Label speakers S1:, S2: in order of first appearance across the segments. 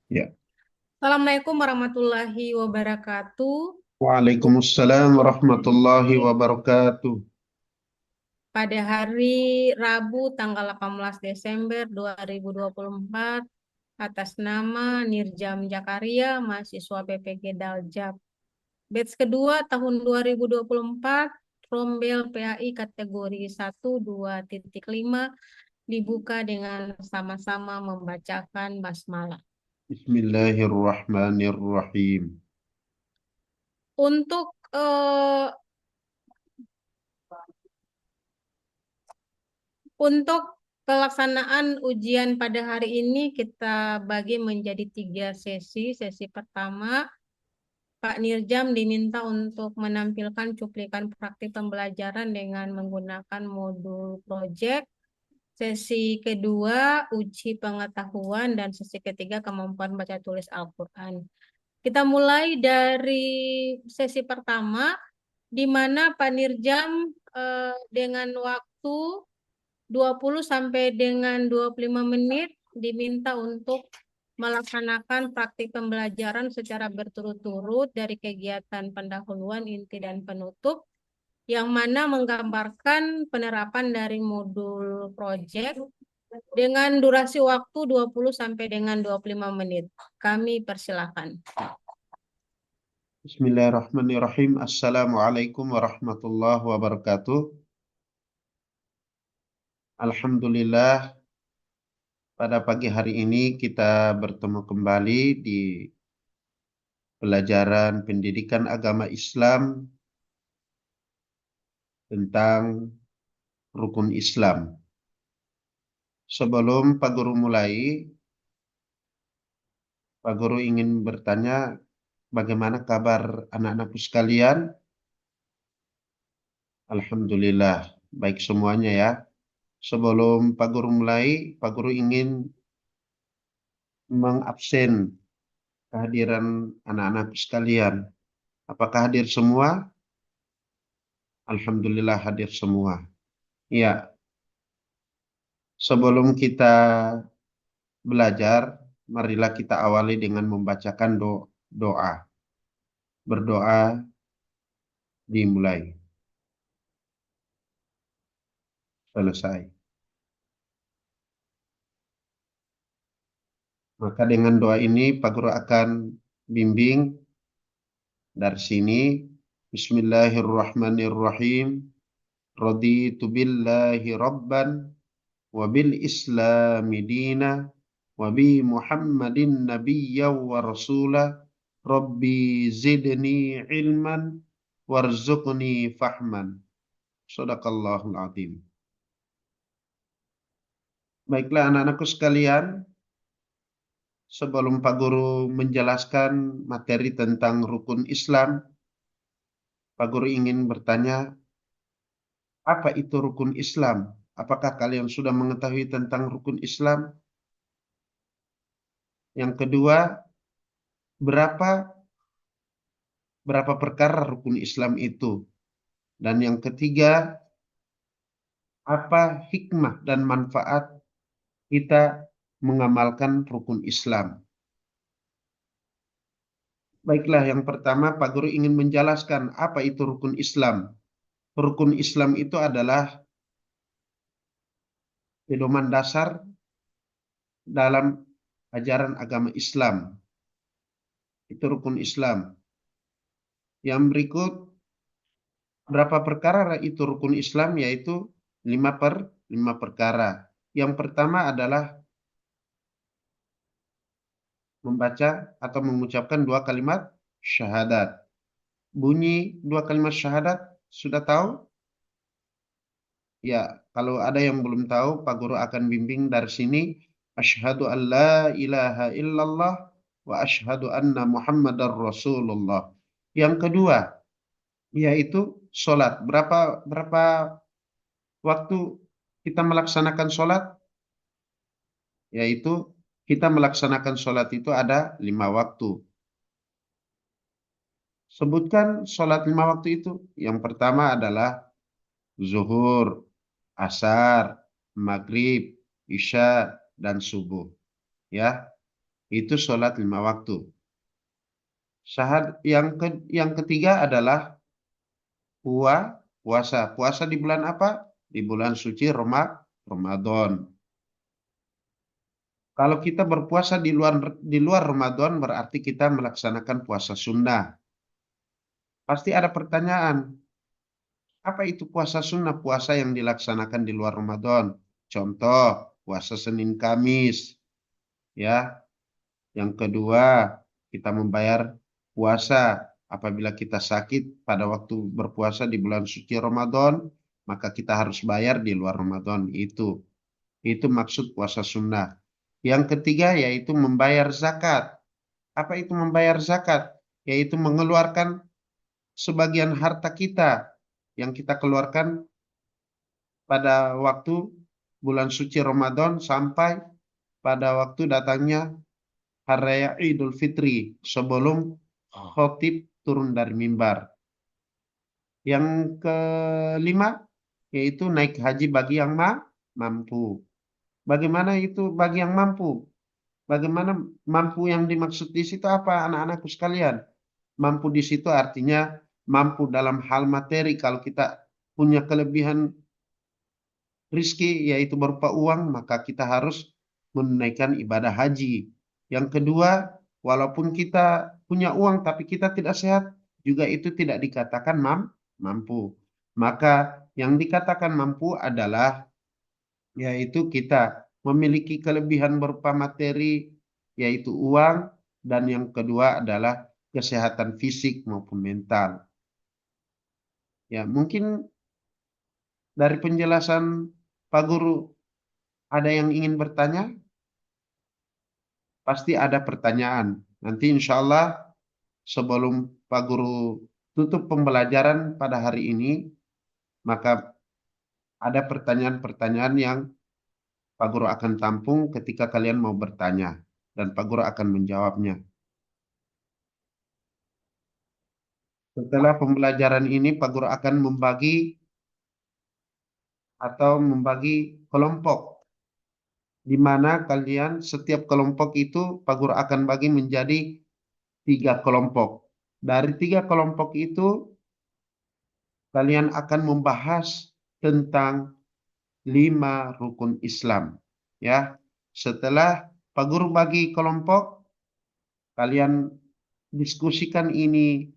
S1: Ya.
S2: Assalamualaikum warahmatullahi wabarakatuh.
S1: Waalaikumsalam warahmatullahi wabarakatuh.
S2: Pada hari Rabu tanggal 18 Desember 2024 atas nama Nirjam Jakaria, mahasiswa PPG Daljab. Batch kedua tahun 2024, Rombel PAI kategori 1 2.5 dibuka dengan sama-sama membacakan basmalah.
S1: Bismillahirrahmanirrahim.
S2: Untuk Untuk pelaksanaan ujian pada hari ini kita bagi menjadi 3 sesi. Sesi pertama, Pak Nirjam diminta untuk menampilkan cuplikan praktik pembelajaran dengan menggunakan modul project. Sesi kedua, uji pengetahuan, dan sesi ketiga, kemampuan baca tulis Al-Quran. Kita mulai dari sesi pertama, di mana Pak Nirjam dengan waktu 20 sampai dengan 25 menit diminta untuk melaksanakan praktik pembelajaran secara berturut-turut dari kegiatan pendahuluan, inti, dan penutup yang mana menggambarkan penerapan dari modul project dengan durasi waktu 20 sampai dengan 25 menit. Kami persilakan.
S1: Bismillahirrahmanirrahim. Assalamualaikum warahmatullahi wabarakatuh. Alhamdulillah, pada pagi hari ini kita bertemu kembali di pelajaran pendidikan agama Islam tentang rukun Islam. Sebelum Pak Guru mulai, Pak Guru ingin bertanya bagaimana kabar anak-anakku sekalian? Alhamdulillah, baik semuanya ya. Sebelum Pak Guru mulai, Pak Guru ingin mengabsen kehadiran anak-anak sekalian. Apakah hadir semua? Alhamdulillah hadir semua. Ya, sebelum kita belajar, marilah kita awali dengan membacakan doa. Berdoa dimulai. Selesai. Maka dengan doa ini Pak Guru akan bimbing dari sini. Bismillahirrahmanirrahim. Raditu billahi rabban wa bil islami dina wa bi muhammadin nabiyya wa rasula rabbi zidni ilman warzuqni fahman. Sadaqallahul azim. Baiklah anak-anakku sekalian, sebelum Pak Guru menjelaskan materi tentang rukun Islam, Pak Guru ingin bertanya, apa itu rukun Islam? Apakah kalian sudah mengetahui tentang rukun Islam? Yang kedua, berapa berapa perkara rukun Islam itu? Dan yang ketiga, apa hikmah dan manfaat kita mengamalkan rukun Islam? Baiklah, yang pertama Pak Guru ingin menjelaskan apa itu rukun Islam. Rukun Islam itu adalah pedoman dasar dalam ajaran agama Islam. Itu rukun Islam. Yang berikut, berapa perkara itu rukun Islam, yaitu lima perkara. Yang pertama adalah membaca atau mengucapkan 2 kalimat syahadat. Bunyi 2 kalimat syahadat sudah tahu? Ya, kalau ada yang belum tahu, Pak Guru akan bimbing dari sini. Asyhadu an la ilaha illallah wa asyhadu anna Muhammadar Rasulullah. Yang kedua, yaitu sholat. Berapa berapa waktu kita melaksanakan sholat? Yaitu kita melaksanakan sholat itu ada 5 waktu. Sebutkan sholat 5 waktu itu. Yang pertama adalah zuhur, asar, maghrib, isya, dan subuh. Ya, Itu sholat 5 waktu. Yang ketiga adalah puasa. Puasa di bulan apa? Di bulan suci Ramadan. Kalau kita berpuasa di luar Ramadan berarti kita melaksanakan puasa sunnah. Pasti ada pertanyaan, apa itu puasa sunnah? Puasa yang dilaksanakan di luar Ramadan. Contoh, puasa Senin Kamis, ya. Yang kedua, kita membayar puasa apabila kita sakit pada waktu berpuasa di bulan suci Ramadan, maka kita harus bayar di luar Ramadan. Itu maksud puasa sunnah. Yang ketiga yaitu membayar zakat. Apa itu membayar zakat? Yaitu mengeluarkan sebagian harta kita yang kita keluarkan pada waktu bulan suci Ramadan sampai pada waktu datangnya Hari Raya Idul Fitri sebelum khotib turun dari mimbar. Yang kelima yaitu naik haji bagi yang mampu. Bagaimana itu bagi yang mampu? Bagaimana mampu yang dimaksud di situ apa anak-anakku sekalian? Mampu di situ artinya mampu dalam hal materi. Kalau kita punya kelebihan rizki yaitu berupa uang, maka kita harus menunaikan ibadah haji. Yang kedua, walaupun kita punya uang tapi kita tidak sehat, juga itu tidak dikatakan mampu. Maka yang dikatakan mampu adalah yaitu kita memiliki kelebihan berupa materi, yaitu uang, dan yang kedua adalah kesehatan fisik maupun mental. Ya, mungkin dari penjelasan Pak Guru ada yang ingin bertanya? Pasti ada pertanyaan. Nanti insya Allah sebelum Pak Guru tutup pembelajaran pada hari ini, maka ada pertanyaan-pertanyaan yang Pak Guru akan tampung ketika kalian mau bertanya. Dan Pak Guru akan menjawabnya. Setelah pembelajaran ini, Pak Guru akan membagi kelompok, di mana kalian setiap kelompok itu Pak Guru akan bagi menjadi 3 kelompok. Dari 3 kelompok itu, kalian akan membahas tentang 5 rukun Islam. Ya, setelah Pak Guru bagi kelompok, kalian diskusikan ini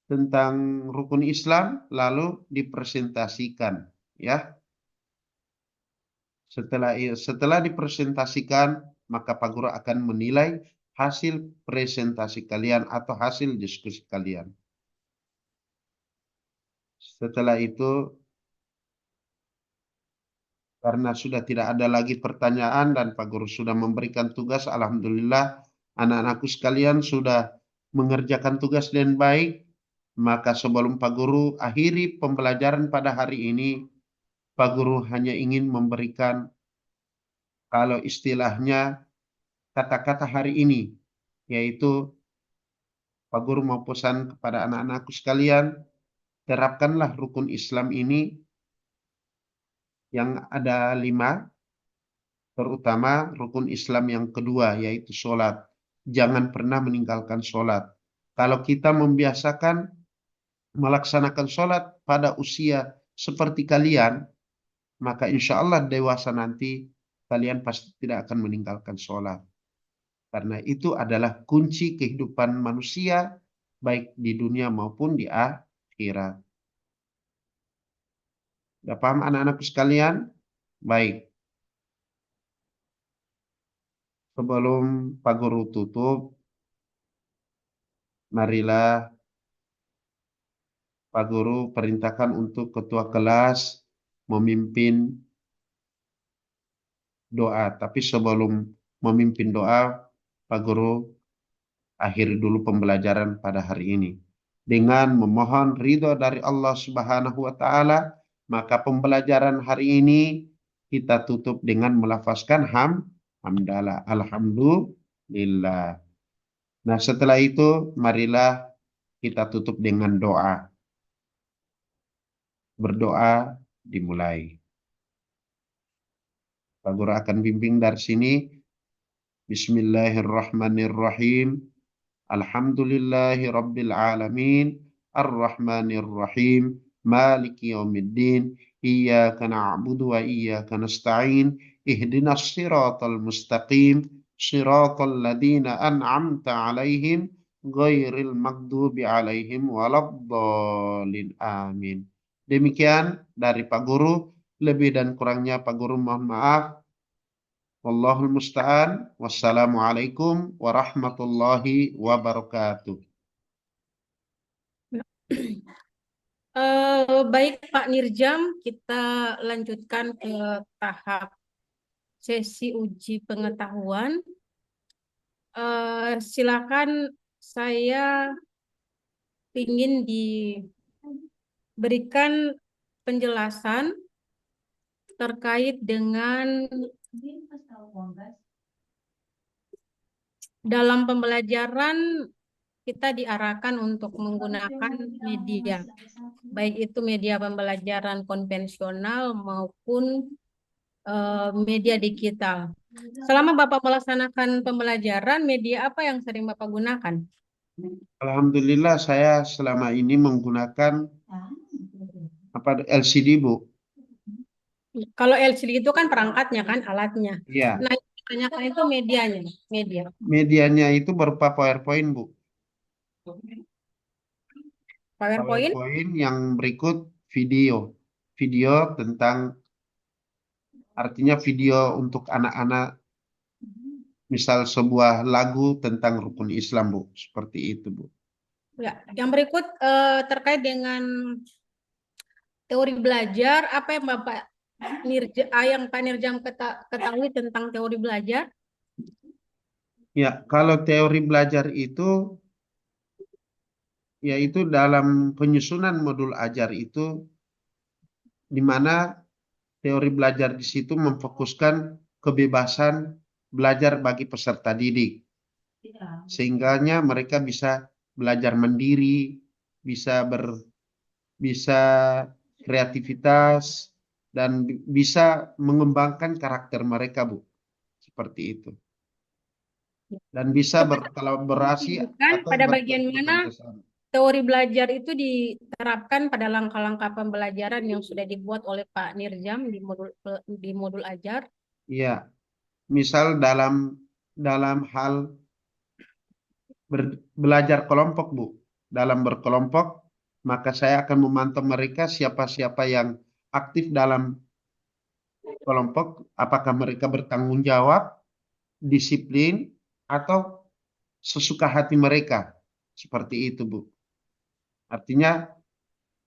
S1: tentang rukun Islam, lalu dipresentasikan. Ya, setelah dipresentasikan, maka Pak Guru akan menilai hasil presentasi kalian atau hasil diskusi kalian. Setelah itu, karena sudah tidak ada lagi pertanyaan dan Pak Guru sudah memberikan tugas, alhamdulillah anak-anakku sekalian sudah mengerjakan tugas dengan baik, maka sebelum Pak Guru akhiri pembelajaran pada hari ini, Pak Guru hanya ingin memberikan, kalau istilahnya, kata-kata hari ini, yaitu Pak Guru mau pesan kepada anak-anakku sekalian, terapkanlah rukun Islam ini yang ada 5, terutama rukun Islam yang kedua, yaitu sholat. Jangan pernah meninggalkan sholat. Kalau kita membiasakan melaksanakan sholat pada usia seperti kalian, maka insya Allah dewasa nanti kalian pasti tidak akan meninggalkan sholat. Karena itu adalah kunci kehidupan manusia, baik di dunia maupun di akhirat. Sudah paham anak-anakku sekalian? Baik. Sebelum Pak Guru tutup, marilah Pak Guru perintahkan untuk ketua kelas memimpin doa. Tapi sebelum memimpin doa, Pak Guru akhiri dulu pembelajaran pada hari ini. Dengan memohon ridho dari Allah Subhanahu wa Ta'ala, maka pembelajaran hari ini kita tutup dengan melafazkan hamdalah, alhamdulillah. Nah, setelah itu marilah kita tutup dengan doa. Berdoa dimulai. Pak Guru akan bimbing dari sini. Bismillahirrahmanirrahim. Alhamdulillahi Rabbil Alamin. Ar-Rahmanir-Rahim. Maliki Yawmiddin. Iyyaka na'budu wa iyyaka nasta'in. Ihdinas siratal mustaqim. Siratal ladina an'amta alaihim. Ghairil maghdubi alaihim waladdallin. Amin. Demikian dari Pak Guru. Lebih dan kurangnya Pak Guru mohon maaf. Wallahul musta'an. Wassalamualaikum warahmatullahi wabarakatuh.
S2: Baik Pak Nirjam, kita lanjutkan ke tahap sesi uji pengetahuan. Silakan, saya ingin diberikan penjelasan terkait dengan dalam pembelajaran kita diarahkan untuk menggunakan media, baik itu media pembelajaran konvensional maupun media digital. Selama Bapak melaksanakan pembelajaran, media apa yang sering Bapak gunakan?
S1: Alhamdulillah saya selama ini menggunakan LCD, Bu.
S2: Kalau LCD itu kan perangkatnya kan, alatnya.
S1: Iya,
S2: Nah, yang ditanyakan itu medianya, media.
S1: medianya itu berupa PowerPoint, Bu.
S2: PowerPoint.
S1: PowerPoint yang berikut video. Video tentang, artinya video untuk anak-anak, misal sebuah lagu tentang rukun Islam, Bu. Seperti itu, Bu.
S2: Ya, yang berikut terkait dengan teori belajar, apa yang Pak Nirjam ketahui tentang teori belajar?
S1: Ya, kalau teori belajar itu, yaitu dalam penyusunan modul ajar itu, di mana teori belajar di situ memfokuskan kebebasan belajar bagi peserta didik, sehingganya mereka bisa belajar mandiri, bisa bisa kreativitas dan bisa mengembangkan karakter mereka, Bu. Seperti itu. Dan bisa berkolaborasi
S2: Tunjukkan
S1: atau
S2: pada bagian mana
S1: bekerja sama.
S2: teori belajar itu diterapkan pada langkah-langkah pembelajaran yang sudah dibuat oleh Pak Nirjam di modul ajar.
S1: Iya, misal dalam hal belajar kelompok, Bu. Dalam berkelompok, maka saya akan memantau mereka siapa-siapa yang aktif dalam kelompok, apakah mereka bertanggung jawab, disiplin, atau sesuka hati mereka. Seperti itu, Bu. Artinya,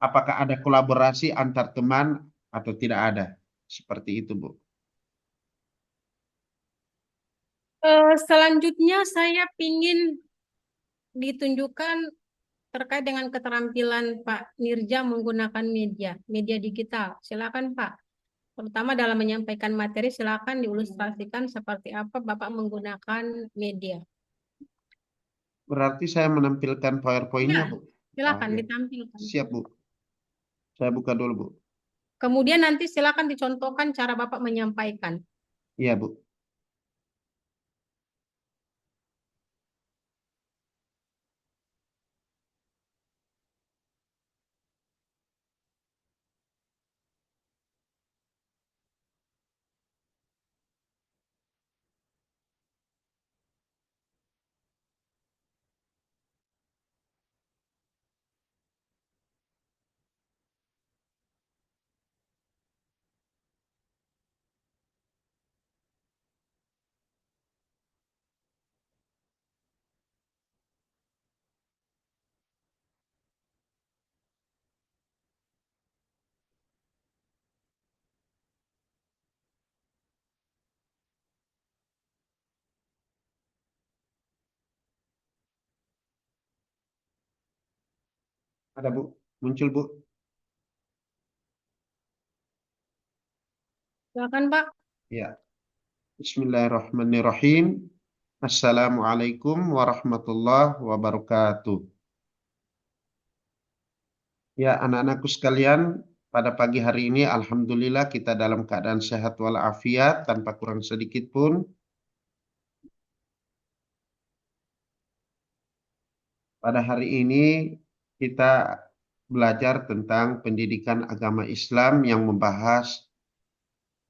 S1: apakah ada kolaborasi antar teman atau tidak ada. Seperti itu, Bu.
S2: Selanjutnya saya ingin ditunjukkan terkait dengan keterampilan Pak Nirja menggunakan media digital. Silakan Pak. Terutama dalam menyampaikan materi, silakan diilustrasikan seperti apa Bapak menggunakan media.
S1: Berarti saya menampilkan PowerPoint-nya,
S2: Ya,
S1: Bu. Oh,
S2: silakan
S1: ya.
S2: ditampilkan.
S1: Siap, Bu. Saya buka dulu, Bu.
S2: Kemudian nanti silakan dicontohkan cara Bapak menyampaikan.
S1: Iya, Bu. Ada, Bu. Muncul, Bu.
S2: Silakan Pak.
S1: Ya. Bismillahirrahmanirrahim. Assalamualaikum warahmatullahi wabarakatuh. Ya, anak-anakku sekalian, pada pagi hari ini alhamdulillah kita dalam keadaan sehat walafiat tanpa kurang sedikit pun. Pada hari ini kita belajar tentang pendidikan agama Islam yang membahas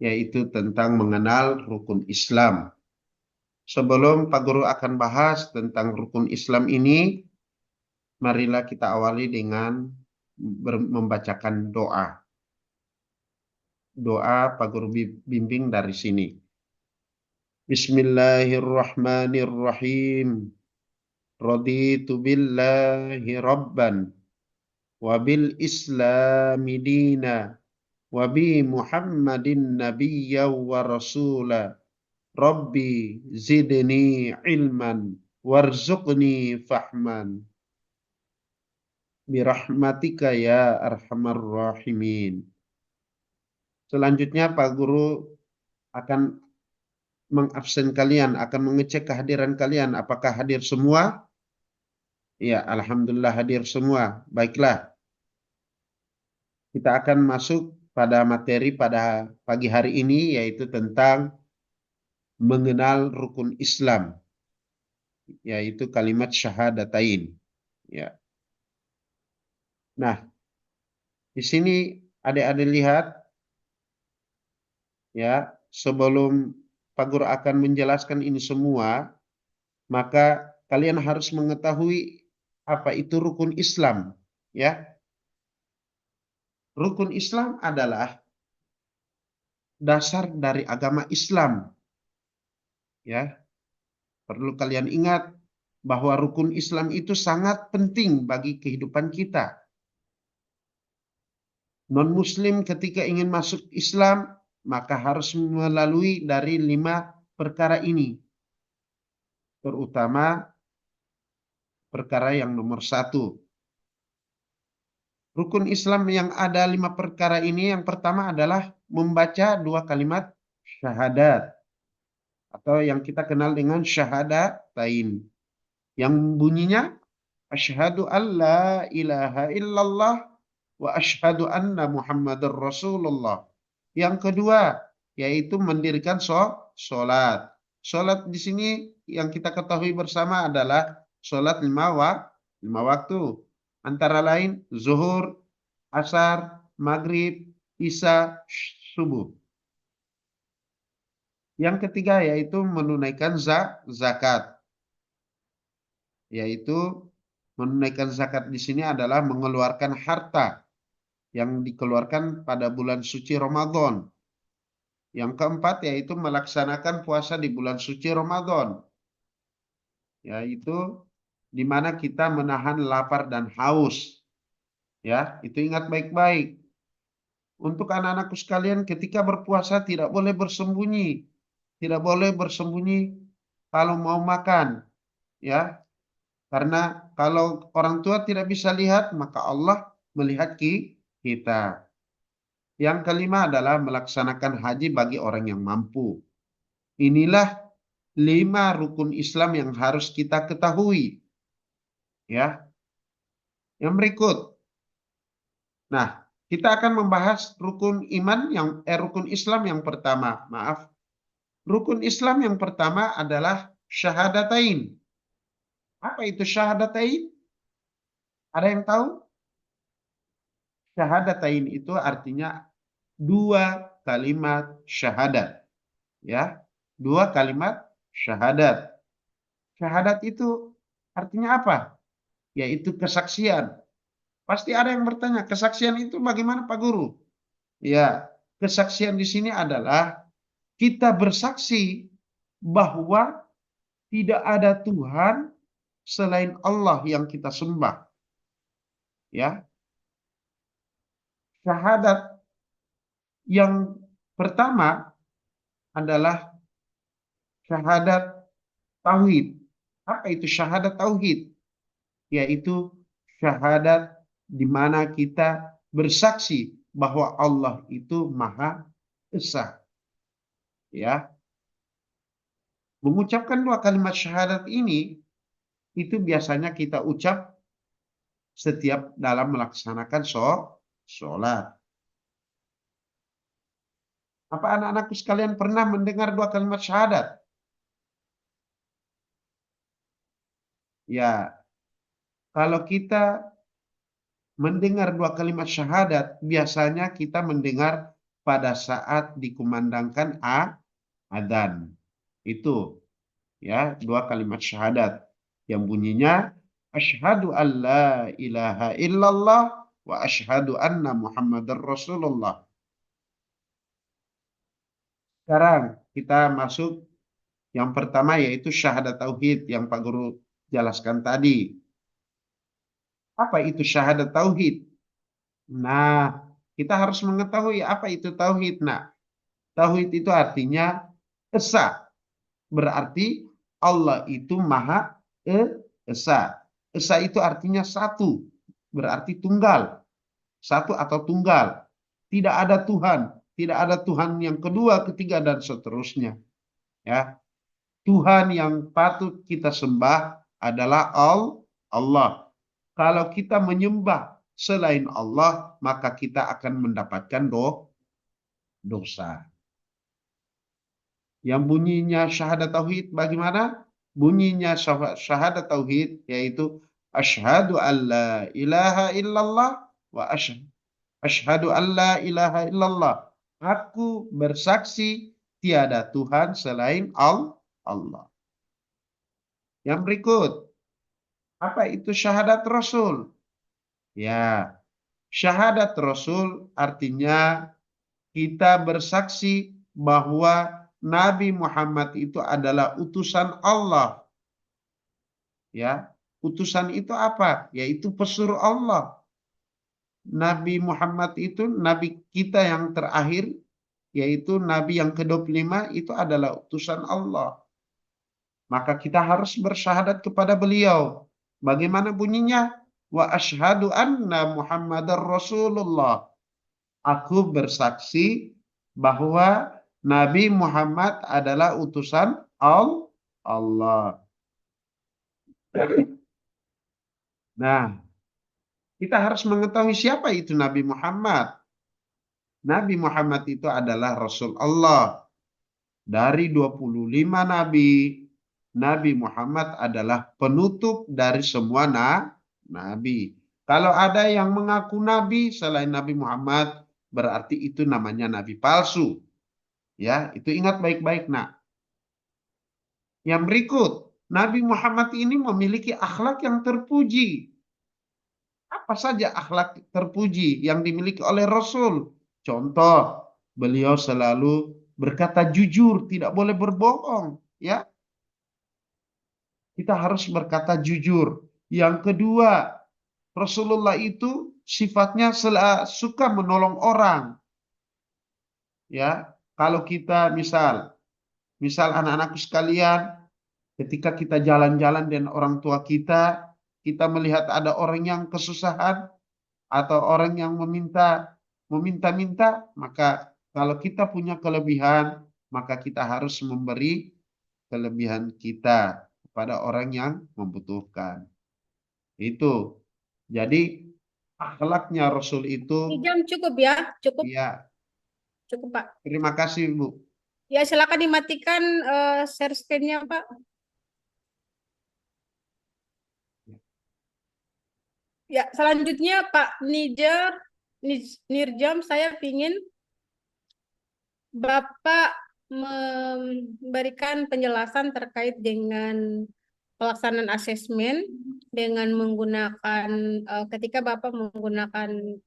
S1: yaitu tentang mengenal rukun Islam. Sebelum Pak Guru akan bahas tentang rukun Islam ini, marilah kita awali dengan membacakan doa. Doa Pak Guru bimbing dari sini. Bismillahirrahmanirrahim. Raditu billahi rabban wa bil islami dina wa bi Muhammadin nabiyya wa rasula. Rabbi zidni ilman warzuqni fahman. Birahmatika ya arhamar rahimin. Selanjutnya Pak Guru akan mengabsen kalian, akan mengecek kehadiran kalian. Apakah hadir semua? Ya, alhamdulillah hadir semua. Baiklah, kita akan masuk pada materi pada pagi hari ini, yaitu tentang mengenal rukun Islam, yaitu kalimat syahadatain. Ya. Nah, di sini adik-adik lihat, ya, sebelum Pak Guru akan menjelaskan ini semua, maka kalian harus mengetahui apa itu rukun Islam, ya. Rukun Islam adalah dasar dari agama Islam, ya. Perlu kalian ingat bahwa rukun Islam itu sangat penting bagi kehidupan kita. Non-Muslim ketika ingin masuk Islam, maka harus melalui dari 5 perkara ini. Terutama perkara yang nomor 1. Rukun Islam yang ada 5 perkara ini, yang pertama adalah membaca 2 kalimat syahadat, atau yang kita kenal dengan syahadatain, yang bunyinya asyhadu alla ilaha illallah wa asyhadu anna Muhammadar Rasulullah. Yang kedua yaitu mendirikan sholat. Sholat di sini yang kita ketahui bersama adalah sholat 5 waktu. Antara lain zuhur, asar, maghrib, isya, subuh. Yang ketiga yaitu menunaikan zakat. Yaitu menunaikan zakat di sini adalah mengeluarkan harta yang dikeluarkan pada bulan suci Ramadan. Yang keempat yaitu melaksanakan puasa di bulan suci Ramadan. Yaitu di mana kita menahan lapar dan haus. Ya, itu ingat baik-baik. Untuk anak-anakku sekalian, ketika berpuasa tidak boleh bersembunyi. Tidak boleh bersembunyi kalau mau makan. Ya, karena kalau orang tua tidak bisa lihat, maka Allah melihat kita. Yang kelima adalah melaksanakan haji bagi orang yang mampu. Inilah 5 rukun Islam yang harus kita ketahui. Ya. Yang berikut. Nah, kita akan membahas rukun rukun Islam yang pertama. Maaf. Rukun Islam yang pertama adalah syahadatain. Apa itu syahadatain? Ada yang tahu? Syahadatain itu artinya 2 kalimat syahadat. Ya, 2 kalimat syahadat. Syahadat itu artinya apa? Yaitu kesaksian. Pasti ada yang bertanya, kesaksian itu bagaimana Pak Guru? Ya, kesaksian di sini adalah kita bersaksi bahwa tidak ada Tuhan selain Allah yang kita sembah. Ya. Syahadat yang pertama adalah syahadat tauhid. Apa itu syahadat tauhid? Yaitu syahadat di mana kita bersaksi bahwa Allah itu Maha Esa. Ya. Mengucapkan 2 kalimat syahadat ini itu biasanya kita ucap setiap dalam melaksanakan sholat. Apa anak-anakku sekalian pernah mendengar 2 kalimat syahadat? Ya, Kalau kita mendengar dua kalimat syahadat, biasanya kita mendengar pada saat dikumandangkan adzan. Itu ya, dua kalimat syahadat yang bunyinya asyhadu alla ilaha illallah wa asyhadu anna muhammadar rasulullah. Sekarang kita masuk yang pertama yaitu syahadat tauhid yang Pak Guru jelaskan tadi. Apa itu syahadat tauhid? Nah, kita harus mengetahui apa itu tauhid. Nah, tauhid itu artinya esa. Berarti Allah itu Maha Esa. Esa itu artinya satu. Berarti tunggal. Satu atau tunggal. Tidak ada Tuhan. Tidak ada Tuhan yang kedua, ketiga, dan seterusnya. Ya, Tuhan yang patut kita sembah adalah Allah. Kalau kita menyembah selain Allah, maka kita akan mendapatkan dosa. Yang bunyinya syahadat tauhid bagaimana? Bunyinya syahadat tauhid yaitu asyhadu alla ilaha illallah wa asyhadu alla ilaha illallah. Aku bersaksi tiada Tuhan selain Allah. Yang berikut, apa itu syahadat Rasul? Ya, syahadat Rasul artinya kita bersaksi bahwa Nabi Muhammad itu adalah utusan Allah. Ya, utusan itu apa? Yaitu pesuruh Allah. Nabi Muhammad itu nabi kita yang terakhir, yaitu nabi yang ke-25 itu adalah utusan Allah. Maka kita harus bersyahadat kepada beliau. Bagaimana bunyinya? Wa asyhadu anna Muhammadar Rasulullah. Aku bersaksi bahwa Nabi Muhammad adalah utusan Allah. Nah, kita harus mengetahui siapa itu Nabi Muhammad. Nabi Muhammad itu adalah Rasul Allah. Dari 25 nabi, Nabi Muhammad adalah penutup dari semua nabi. Kalau ada yang mengaku nabi selain Nabi Muhammad, berarti itu namanya nabi palsu. Ya, itu ingat baik-baik, nak. Yang berikut, Nabi Muhammad ini memiliki akhlak yang terpuji. Apa saja akhlak terpuji yang dimiliki oleh Rasul? Contoh, beliau selalu berkata jujur, tidak boleh berbohong, ya. Kita harus berkata jujur. Yang kedua, Rasulullah itu sifatnya suka menolong orang. Ya, kalau kita misal anak-anakku sekalian, ketika kita jalan-jalan dengan orang tua kita, kita melihat ada orang yang kesusahan atau orang yang meminta-minta, maka kalau kita punya kelebihan, maka kita harus memberi kelebihan kita kepada orang yang membutuhkan. Itu. Jadi akhlaknya Rasul
S2: Ini
S1: itu
S2: jam cukup ya, cukup,
S1: ya.
S2: cukup Pak.
S1: Terima kasih Bu.
S2: Ya silakan dimatikan share screen-nya Pak. Ya selanjutnya Pak Nirjam, saya ingin Bapak memberikan penjelasan terkait dengan pelaksanaan asesmen dengan menggunakan ketika Bapak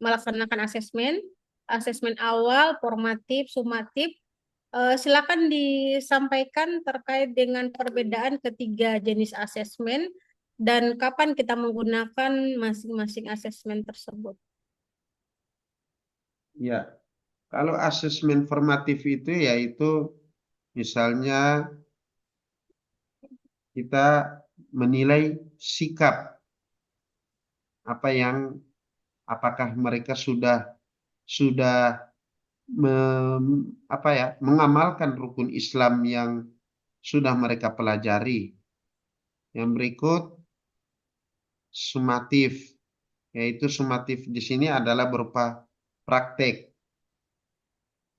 S2: melaksanakan asesmen awal, formatif, sumatif, silakan disampaikan terkait dengan perbedaan ketiga jenis asesmen dan kapan kita menggunakan masing-masing asesmen tersebut.
S1: Ya, kalau asesmen formatif itu yaitu misalnya kita menilai sikap apa yang apakah mereka sudah mengamalkan rukun Islam yang sudah mereka pelajari. Yang berikut sumatif, yaitu sumatif di sini adalah berupa praktek.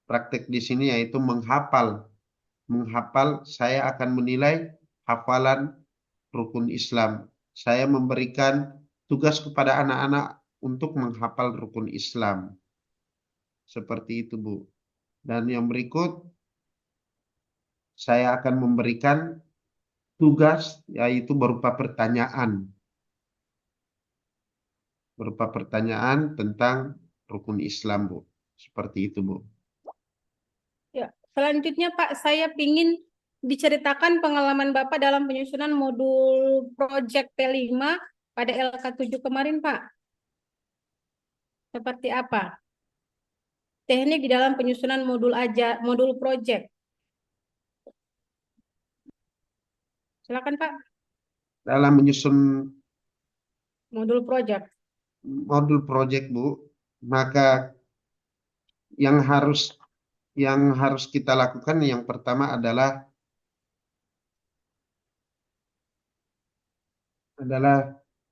S1: Praktek di sini yaitu menghafal. Menghafal, saya akan menilai hafalan rukun Islam. Saya memberikan tugas kepada anak-anak untuk menghafal rukun Islam. Seperti itu, Bu. Dan yang berikut, saya akan memberikan tugas, yaitu berupa pertanyaan tentang rukun Islam, Bu. Seperti itu, Bu.
S2: Ya, selanjutnya Pak, saya ingin diceritakan pengalaman Bapak dalam penyusunan modul Project P5 pada LK7 kemarin, Pak. Seperti apa? Teknik di dalam penyusunan modul project. Silakan, Pak.
S1: Dalam menyusun
S2: Modul project.
S1: modul project, Bu, maka yang harus kita lakukan yang pertama adalah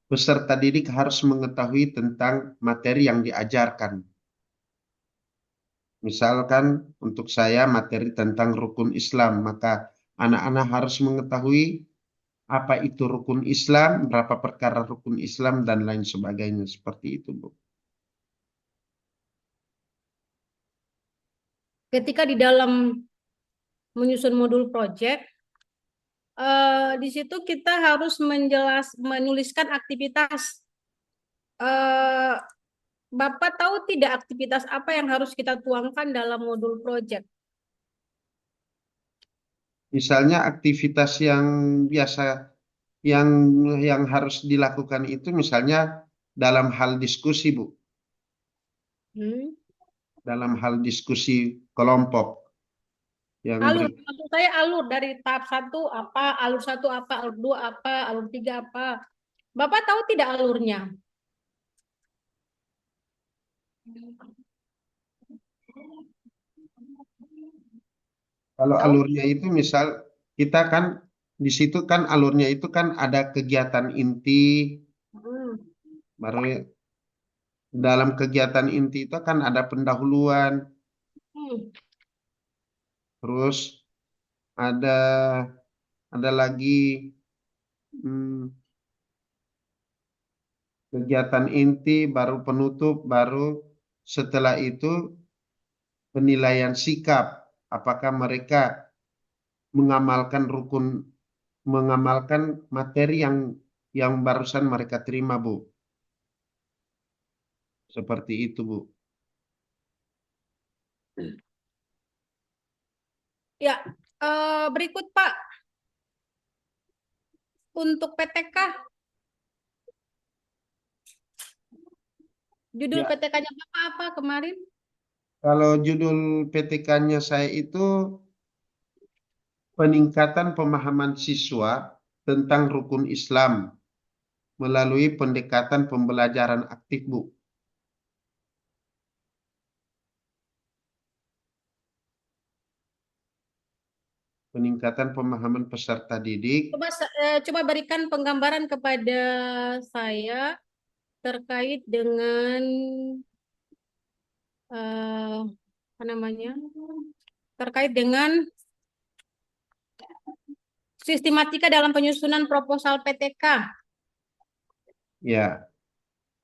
S1: peserta didik harus mengetahui tentang materi yang diajarkan. Misalkan untuk saya materi tentang rukun Islam, maka anak-anak harus mengetahui apa itu rukun Islam, berapa perkara rukun Islam, dan lain sebagainya. Seperti itu, Bu.
S2: Ketika di dalam menyusun modul project, di situ kita harus menuliskan aktivitas. Eh, Bapak tahu tidak aktivitas apa yang harus kita tuangkan dalam modul project?
S1: Misalnya aktivitas yang biasa yang harus dilakukan itu misalnya dalam hal diskusi, Bu.
S2: Hmm.
S1: Dalam hal diskusi kelompok yang
S2: Alur, maksud saya alur dari tahap 1 apa, alur 1 apa, alur 2 apa, alur 3 apa. Bapak tahu tidak alurnya?
S1: kalau
S2: Tahu?
S1: alurnya itu misal kita kan di situ kan alurnya itu kan ada kegiatan inti,
S2: Hmm.
S1: baru dalam kegiatan inti itu kan ada pendahuluan,
S2: Hmm.
S1: terus ada lagi hmm, kegiatan inti, baru penutup, baru setelah itu penilaian sikap, apakah mereka mengamalkan mengamalkan materi yang barusan mereka terima, Bu. Seperti itu, Bu.
S2: Ya, berikut Pak, untuk PTK, judul
S1: Ya,
S2: PTK-nya Bapak apa kemarin?
S1: kalau judul PTK-nya saya itu peningkatan pemahaman siswa tentang rukun Islam melalui pendekatan pembelajaran aktif, Bu. Peningkatan pemahaman peserta didik.
S2: Coba berikan penggambaran kepada saya terkait dengan apa namanya? Terkait dengan sistematika dalam penyusunan proposal PTK.
S1: Ya,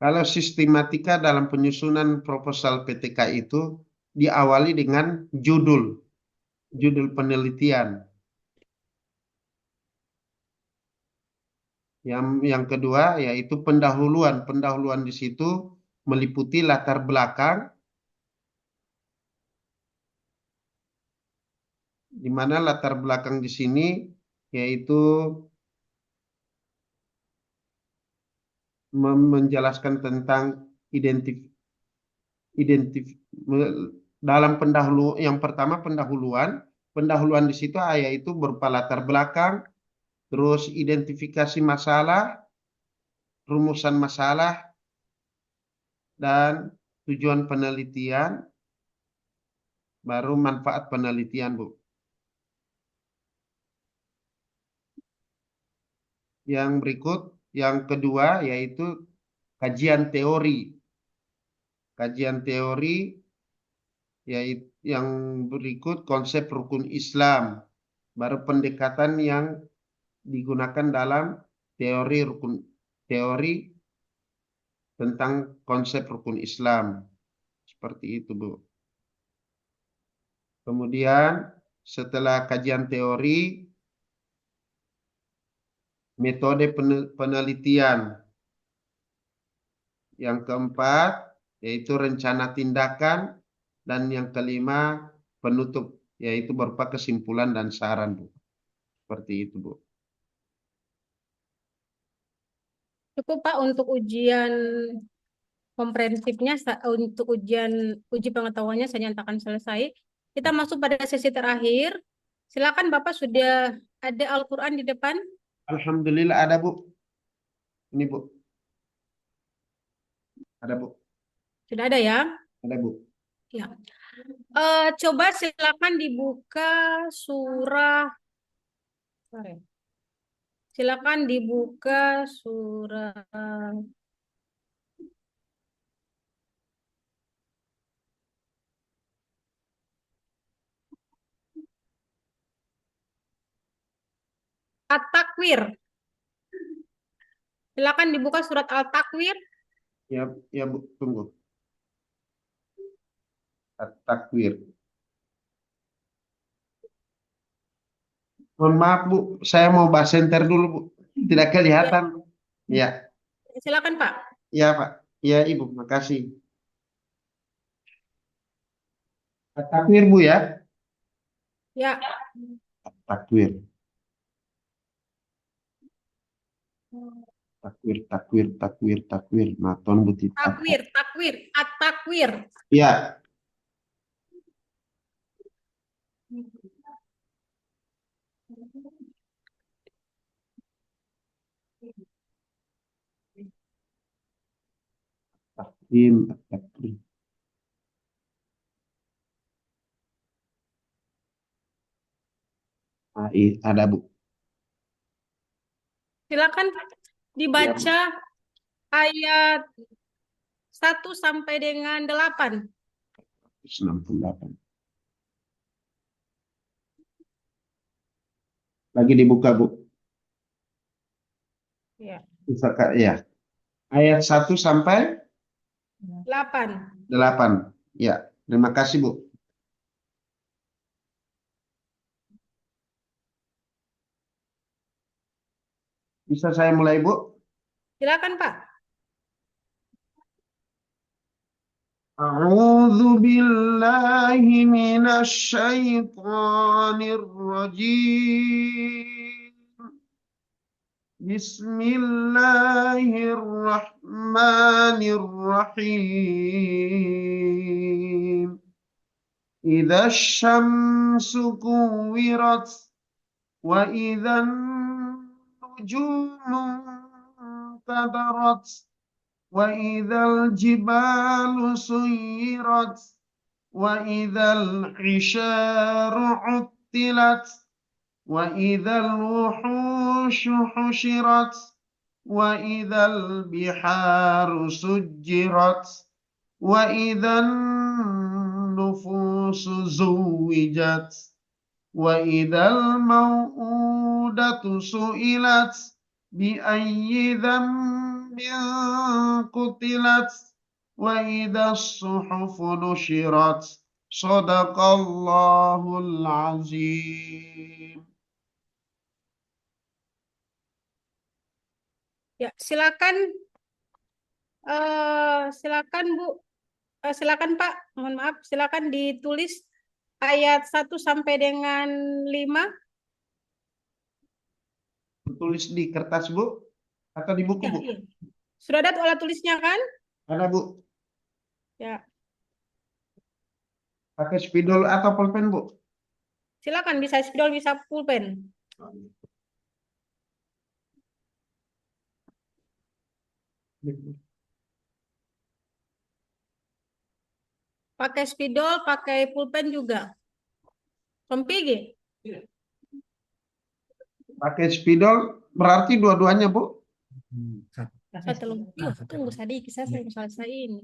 S1: kalau sistematika dalam penyusunan proposal PTK itu diawali dengan judul penelitian. Yang kedua yaitu pendahuluan. Pendahuluan di situ meliputi latar belakang, di mana latar belakang di sini yaitu menjelaskan tentang identif, identif, dalam yang pertama pendahuluan di situ yaitu berupa latar belakang, terus identifikasi masalah, rumusan masalah, dan tujuan penelitian, baru manfaat penelitian, Bu. Yang berikut, yang kedua yaitu kajian teori. Kajian teori yaitu yang berikut konsep rukun Islam, baru pendekatan yang digunakan dalam teori tentang konsep rukun Islam. Seperti itu, Bu. Kemudian setelah kajian teori, metode penelitian. Yang keempat, yaitu rencana tindakan. Dan yang kelima, penutup, yaitu berupa kesimpulan dan saran, Bu. Seperti itu, Bu.
S2: Cukup Pak untuk ujian komprehensifnya, untuk uji pengetahuannya saya nyatakan selesai. Kita masuk pada sesi terakhir. Silakan Bapak, sudah ada Al-Quran di depan?
S1: Alhamdulillah ada, Bu. Ini, Bu. Ada, Bu.
S2: Sudah ada ya?
S1: Ada, Bu.
S2: Ya. Coba silakan dibuka surah. Sorry. Silakan dibuka surah At-Takwir. Silakan dibuka surat Al-Takwir.
S1: Ya, ya, Bu. Tunggu. At-Takwir. Mohon maaf, Bu. Saya mau bahas enter dulu, Bu. Tidak
S2: Ya,
S1: kelihatan. Ya,
S2: silakan Pak.
S1: ya, Pak. Ya, Ibu. Makasih. At-Takwir, Bu, ya.
S2: Ya.
S1: Takwir. Takwir, takwir, takwir, takwir. Maton butit.
S2: Takwir, takwir, At-Takwir.
S1: Ya, takdim, takdim. Ah, ada, Bu.
S2: Silakan
S1: Ya, Bu.
S2: dibaca ayat 1 sampai dengan 8.
S1: 168. Lagi dibuka, Bu.
S2: Ya.
S1: Bisa, Kak, ya. Ayat 1 sampai
S2: 8.
S1: 8. Ya, terima kasih, Bu. Bisa saya mulai, Bu?
S2: Silakan Pak.
S1: أعوذ بالله من الشيطان الرجيم. بسم الله الرحمن الرحيم. إذا الشمس كورت وإذا النجوم انكدرت وإذا الجبال سيرت وإذا العشار عطلت وإذا الوحوش حشرت وإذا البحار سجرت وإذا النفوس زوجت وإذا الموءودة سئلت بأي ذنب قتلت وإذا الصحف نشرت صدق الله العظيم.
S2: Ya, silakan Bu. Silakan Pak. Mohon maaf, silakan ditulis ayat 1 sampai dengan 5.
S1: Tulis di kertas, Bu, atau di buku,
S2: Ya,
S1: Bu?
S2: iya. Sudah ada alat tulisnya kan?
S1: Ada, Bu.
S2: Ya.
S1: Pakai spidol atau pulpen, Bu?
S2: Silakan, bisa spidol, bisa pulpen. Pakai spidol, pakai pulpen juga. Rompigi.
S1: Pakai spidol berarti dua-duanya, Bu?
S2: Saya tunggu sedikit, saya selesai ini.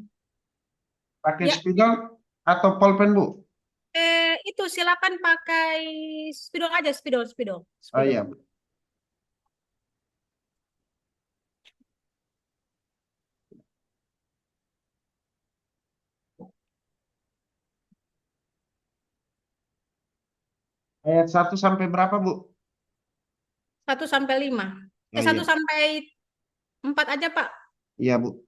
S1: Pakai
S2: Ya,
S1: spidol atau pulpen, Bu?
S2: itu silakan pakai spidol aja, spidol, spidol.
S1: Oh iya, Bu. Ayat 1 sampai berapa, Bu?
S2: 1 sampai 5.
S1: Oh
S2: Satu
S1: iya,
S2: sampai 4 aja, Pak.
S1: iya Bu.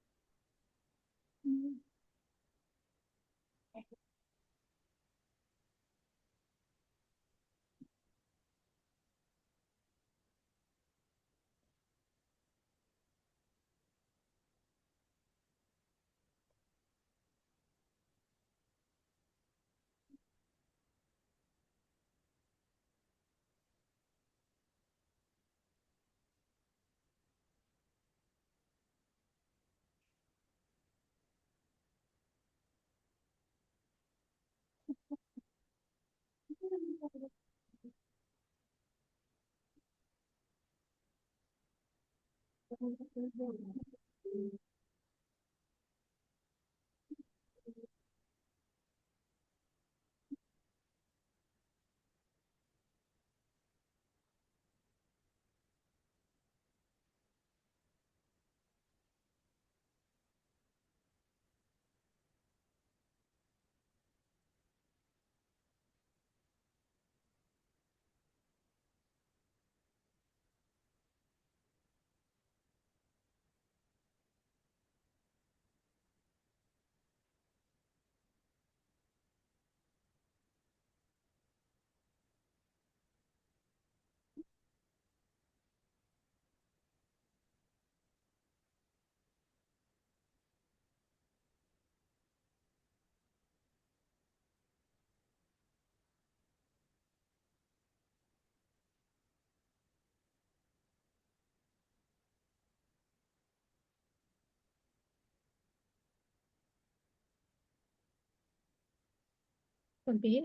S2: Mungkin,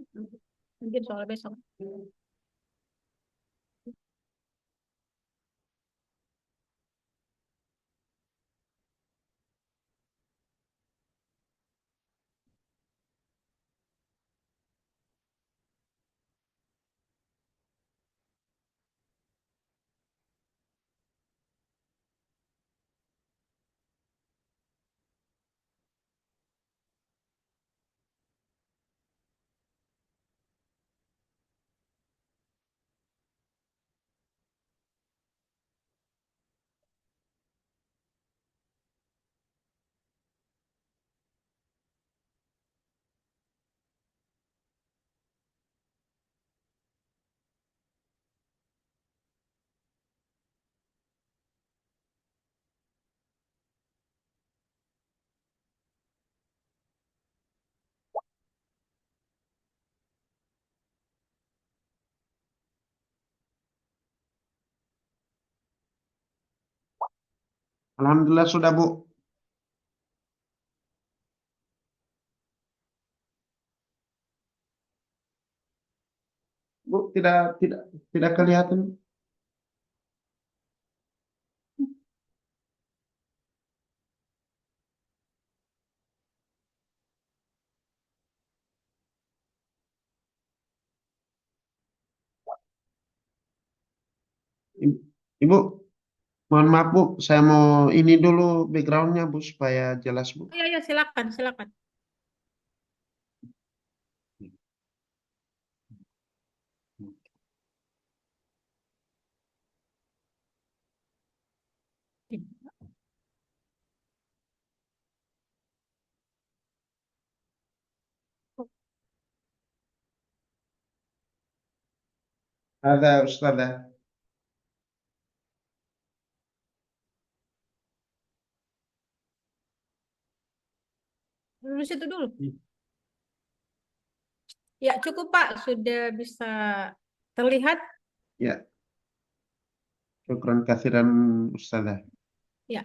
S2: mungkin soal besok.
S1: Alhamdulillah sudah, Bu. Bu, tidak kelihatan. Ibu, mohon maaf, Bu. Saya mau ini dulu backgroundnya, Bu, supaya jelas, Bu.
S2: Oh, iya, iya, silakan, silakan.
S1: Ada, Ustazah.
S2: Dulu situ dulu. Ya, cukup, Pak. Sudah bisa terlihat.
S1: Ya, syukran kasiran, Ustazah.
S2: Ya.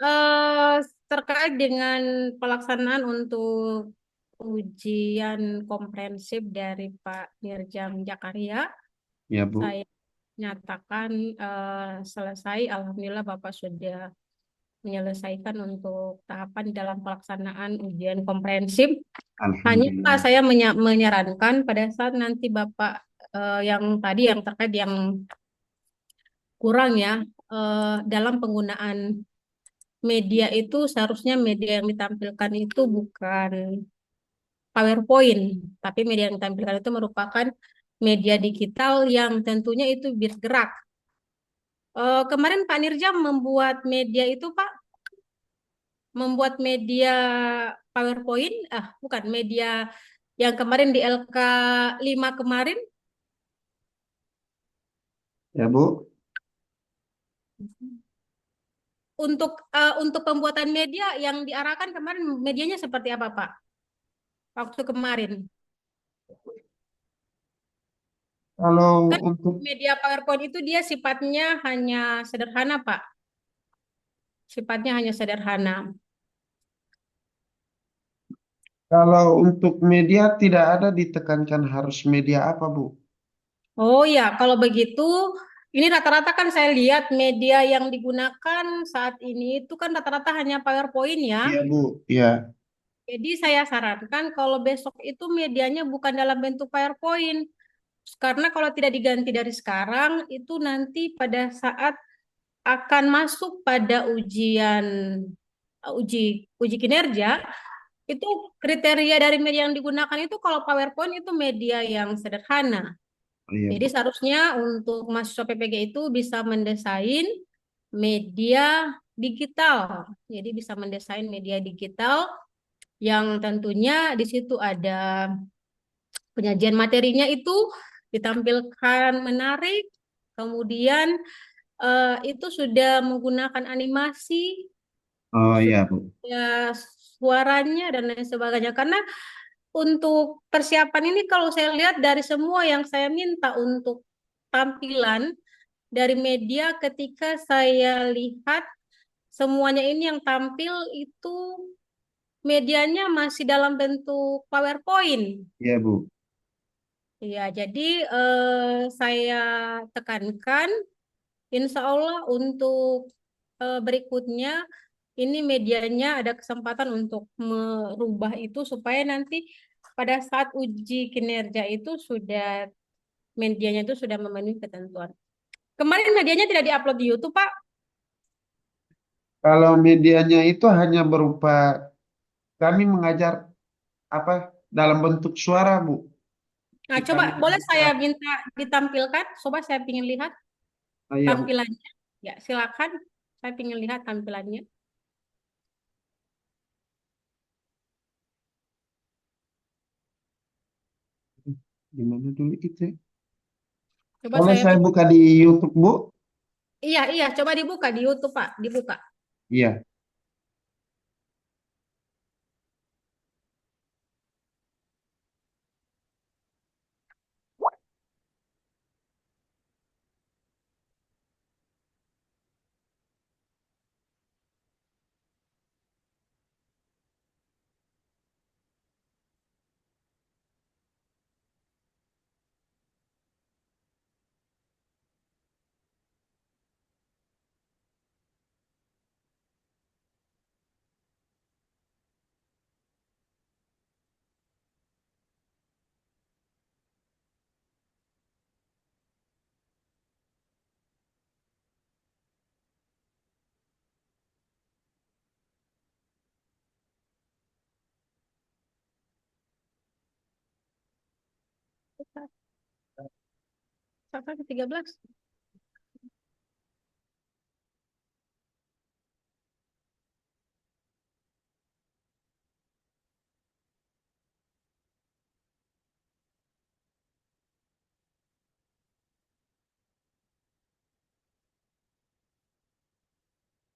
S2: Eh, Terkait dengan pelaksanaan untuk ujian komprehensif dari Pak Nirjam Jakaria,
S1: Ya, Bu.
S2: saya nyatakan selesai. Alhamdulillah Bapak sudah menyelesaikan untuk tahapan dalam pelaksanaan ujian komprehensif. Hanya Pak,
S1: Alhamdulillah.
S2: saya menyarankan pada saat nanti Bapak yang tadi yang terkait yang kurang ya dalam penggunaan media itu seharusnya media yang ditampilkan itu bukan PowerPoint, tapi media yang ditampilkan itu merupakan media digital yang tentunya itu bergerak. Kemarin Pak Nirjam membuat media itu, Pak, membuat media PowerPoint, bukan media yang kemarin di LK 5 kemarin.
S1: Ya, Bu.
S2: Untuk pembuatan media yang diarahkan kemarin medianya seperti apa, Pak? Waktu kemarin.
S1: Kalau
S2: Kan
S1: untuk
S2: media PowerPoint itu dia sifatnya hanya sederhana, Pak. Sifatnya hanya sederhana.
S1: kalau untuk media tidak ada ditekankan harus media apa, Bu?
S2: Oh ya, kalau begitu, ini rata-rata kan saya lihat media yang digunakan saat ini itu kan rata-rata hanya PowerPoint ya.
S1: Iya, Bu. Iya.
S2: Jadi saya sarankan kalau besok itu medianya bukan dalam bentuk PowerPoint. Karena kalau tidak diganti dari sekarang, itu nanti pada saat akan masuk pada uji uji kinerja, itu kriteria dari media yang digunakan itu kalau PowerPoint itu media yang sederhana.
S1: Iya,
S2: Jadi
S1: Bu.
S2: seharusnya untuk mahasiswa PPG itu bisa mendesain media digital. Jadi bisa mendesain media digital yang tentunya di situ ada penyajian materinya itu ditampilkan menarik, kemudian itu sudah menggunakan animasi,
S1: Oh iya, Bu.
S2: sudah suaranya dan lain sebagainya. Karena untuk persiapan ini kalau saya lihat dari semua yang saya minta untuk tampilan dari media ketika saya lihat semuanya ini yang tampil itu medianya masih dalam bentuk PowerPoint.
S1: Iya, Bu.
S2: Ya, jadi saya tekankan, insya Allah untuk berikutnya ini medianya ada kesempatan untuk merubah itu supaya nanti pada saat uji kinerja itu sudah medianya itu sudah memenuhi ketentuan. Kemarin medianya tidak diupload di YouTube, Pak.
S1: Kalau medianya itu hanya berupa kami mengajar apa dalam bentuk suara, Bu.
S2: Nah,
S1: Kita
S2: coba boleh
S1: mengajar.
S2: saya minta ditampilkan? Coba saya ingin lihat
S1: Oh iya, Bu.
S2: tampilannya. Ya, silakan. Saya ingin lihat tampilannya.
S1: Gimana dulu itu?
S2: Coba
S1: Boleh
S2: saya
S1: saya buka di YouTube, Bu?
S2: Iya, iya, coba dibuka di YouTube, Pak. Dibuka.
S1: Iya.
S2: Sampai ke 13.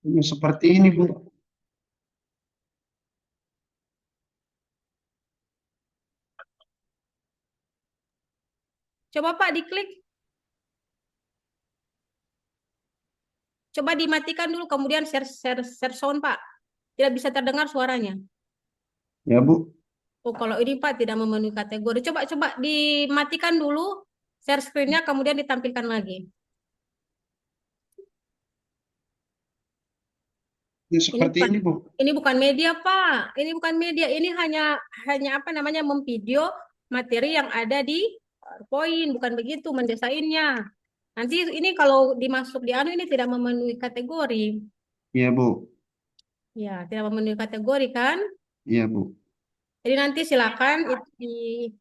S1: Ini seperti ini, Bu.
S2: Coba Pak diklik. Coba dimatikan dulu, kemudian share sound, Pak. Tidak bisa terdengar suaranya.
S1: Ya, Bu.
S2: Oh, kalau ini Pak tidak memenuhi kategori. Coba-coba dimatikan dulu share screen-nya, kemudian ditampilkan lagi.
S1: Ini
S2: Ini
S1: seperti
S2: bukan
S1: ini, Bu.
S2: ini bukan media, Pak. Ini bukan media. Ini hanya hanya apa namanya memvideo materi yang ada di PowerPoint, bukan begitu mendesainnya. Nanti ini kalau dimasuk di anu ini tidak memenuhi kategori.
S1: Iya, Bu.
S2: Ya, tidak memenuhi kategori kan?
S1: Iya, Bu.
S2: Jadi nanti silakan itu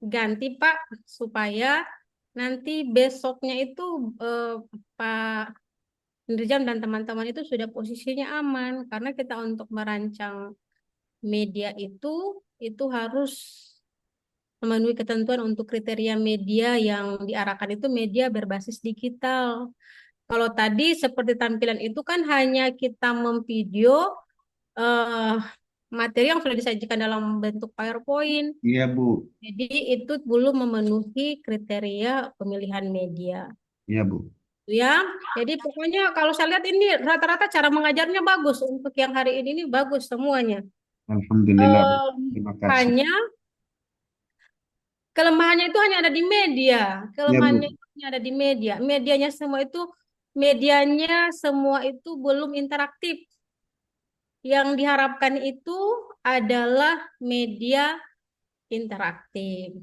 S2: ganti Pak supaya nanti besoknya itu Pak Nirjam dan teman-teman itu sudah posisinya aman karena kita untuk merancang media itu harus memenuhi ketentuan untuk kriteria media yang diarahkan itu media berbasis digital. Kalau tadi seperti tampilan itu kan hanya kita memvideo eh, materi yang sudah disajikan dalam bentuk PowerPoint.
S1: Iya, Bu.
S2: Jadi itu belum memenuhi kriteria pemilihan media.
S1: Iya, Bu.
S2: Ya, jadi pokoknya kalau saya lihat ini rata-rata cara mengajarnya bagus untuk yang hari ini bagus semuanya.
S1: Alhamdulillah, Bu.
S2: Eh,
S1: Terima kasih.
S2: hanya kelemahannya itu hanya ada di media.
S1: Iya,
S2: Kelemahannya
S1: Bu.
S2: itu hanya ada di media. Medianya semua itu belum interaktif. Yang diharapkan itu adalah media interaktif.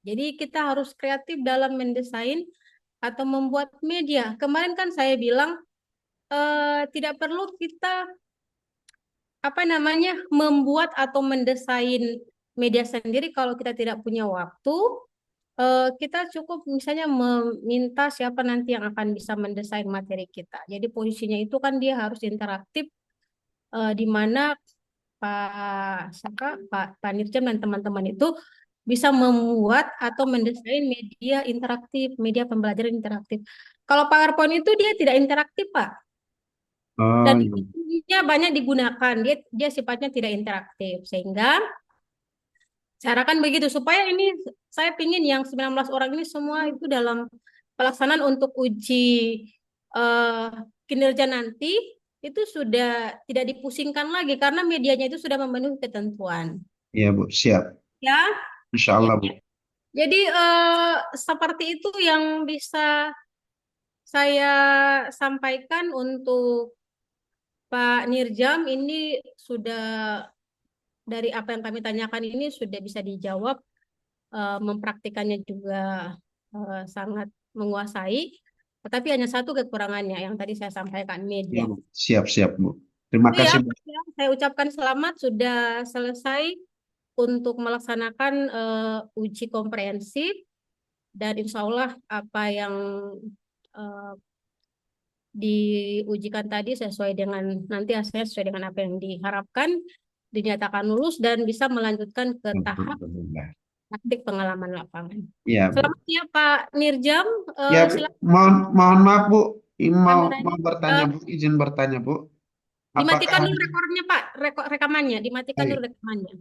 S2: Jadi kita harus kreatif dalam mendesain atau membuat media. Kemarin kan saya bilang tidak perlu kita apa namanya membuat atau mendesain media sendiri kalau kita tidak punya waktu. Kita cukup misalnya meminta siapa nanti yang akan bisa mendesain materi kita. Jadi posisinya itu kan dia harus interaktif di mana Pak Nirjam dan teman-teman itu bisa membuat atau mendesain media interaktif, media pembelajaran interaktif. Kalau PowerPoint itu dia tidak interaktif, Pak.
S1: Oh,
S2: Dan
S1: iya.
S2: dia banyak digunakan. Dia sifatnya tidak interaktif. Sehingga cara kan begitu supaya ini saya pingin yang 19 orang ini semua itu dalam pelaksanaan untuk uji eh, kinerja nanti itu sudah tidak dipusingkan lagi karena medianya itu sudah memenuhi ketentuan.
S1: Iya, Bu. Siap.
S2: Ya,
S1: Insya
S2: ya.
S1: Allah, Bu.
S2: Jadi seperti itu yang bisa saya sampaikan untuk Pak Nirjam. Ini sudah dari apa yang kami tanyakan ini sudah bisa dijawab. Mempraktikannya juga sangat menguasai. Tetapi hanya satu kekurangannya yang tadi saya sampaikan
S1: Iya,
S2: media.
S1: Bu. Siap, siap, Bu. Terima
S2: Itu ya,
S1: kasih, Bu.
S2: Pak, ya. Saya ucapkan selamat sudah selesai untuk melaksanakan uji komprehensif dan insya Allah apa yang eh, diujikan tadi sesuai dengan nanti hasilnya sesuai dengan apa yang diharapkan dinyatakan lulus dan bisa melanjutkan ke tahap
S1: Alhamdulillah.
S2: praktik pengalaman lapangan.
S1: Iya, Bu.
S2: Selamat ya Pak Nirjam.
S1: Ya,
S2: Silakan
S1: mohon maaf, Bu. Mau
S2: kameranya.
S1: mau bertanya,
S2: Eh,
S1: Bu. Izin bertanya, Bu.
S2: dimatikan
S1: Apakah
S2: dulu rekornya Pak, rekamannya, dimatikan
S1: Baik.
S2: dulu rekamannya.